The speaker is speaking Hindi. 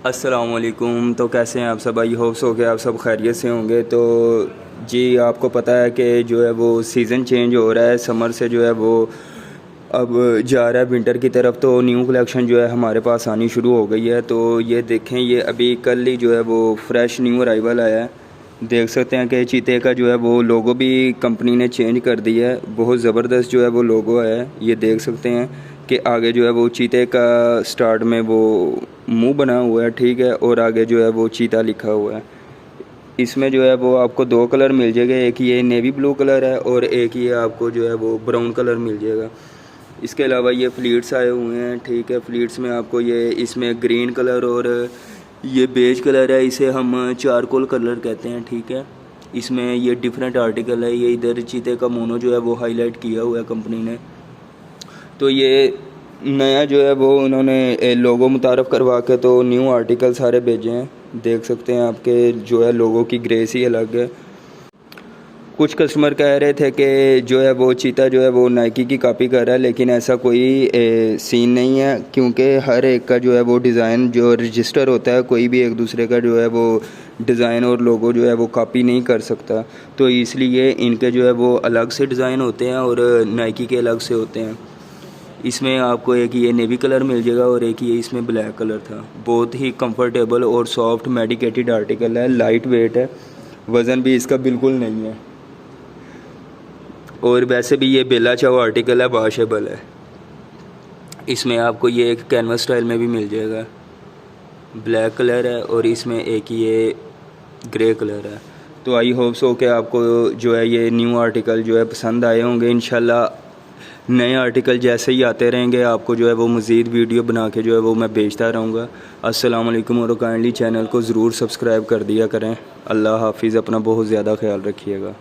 अस्सलामुअलैकुम। तो कैसे हैं आप सब? आई होप्स हो कि आप सब खैरियत से होंगे। तो जी आपको पता है कि जो है वो सीज़न चेंज हो रहा है, समर से जो है वो अब जा रहा है विंटर की तरफ। तो न्यू कलेक्शन जो है हमारे पास आनी शुरू हो गई है। तो ये देखें, ये अभी कल ही जो है वो फ्रेश न्यू अराइवल आया है। देख सकते हैं कि चीते का जो है वो लोगो भी कंपनी ने चेंज कर दिया है। बहुत ज़बरदस्त जो है वो लोगो है। ये देख सकते हैं कि आगे जो है वो चीते का स्टार्ट में वो मुंह बना हुआ है, ठीक है, और आगे जो है वो चीता लिखा हुआ है। इसमें जो है वो आपको दो कलर मिल जाएगा, एक ये नेवी ब्लू कलर है और एक ये आपको जो है वो ब्राउन कलर मिल जाएगा। इसके अलावा ये फ्लीट्स आए हुए हैं, ठीक है। फ्लीट्स में आपको ये इसमें ग्रीन कलर और ये बेज कलर है, इसे हम चारकोल कलर कहते हैं, ठीक है। इसमें ये डिफरेंट आर्टिकल है। ये इधर चीते का मोनो जो है वो हाईलाइट किया हुआ है कंपनी ने। तो ये नया जो है वो उन्होंने लोगो मुतारफ़ करवा के तो न्यू आर्टिकल सारे भेजे हैं। देख सकते हैं आपके जो है लोगो की ग्रेस ही अलग है। कुछ कस्टमर कह रहे थे कि जो है वो चीता जो है वो नाइकी की कॉपी कर रहा है, लेकिन ऐसा कोई सीन नहीं है, क्योंकि हर एक का जो है वो डिज़ाइन जो रजिस्टर होता है, कोई भी एक दूसरे का जो है वो डिज़ाइन और लोगो जो है वो कॉपी नहीं कर सकता। तो इसलिए इनके जो है वो अलग से डिज़ाइन होते हैं और नाइकी के अलग से होते हैं। इसमें आपको एक ये नेवी कलर मिल जाएगा और एक ये इसमें ब्लैक कलर था। बहुत ही कंफर्टेबल और सॉफ्ट मेडिकेटेड आर्टिकल है, लाइट वेट है, वज़न भी इसका बिल्कुल नहीं है। और वैसे भी ये बेला चाव आर्टिकल है, वॉशेबल है। इसमें आपको ये एक कैनवस स्टाइल में भी मिल जाएगा, ब्लैक कलर है और इसमें एक ये ग्रे कलर है। तो आई होप सो कि आपको जो है ये न्यू आर्टिकल जो है पसंद आए होंगे। इंशाल्लाह नए आर्टिकल जैसे ही आते रहेंगे आपको जो है वो मज़ीद वीडियो बना के जो है वो मैं भेजता रहूँगा। अस्सलाम वालेकुम। और काइंडली चैनल को ज़रूर सब्सक्राइब कर दिया करें। अल्लाह हाफिज़। अपना बहुत ज़्यादा ख्याल रखिएगा।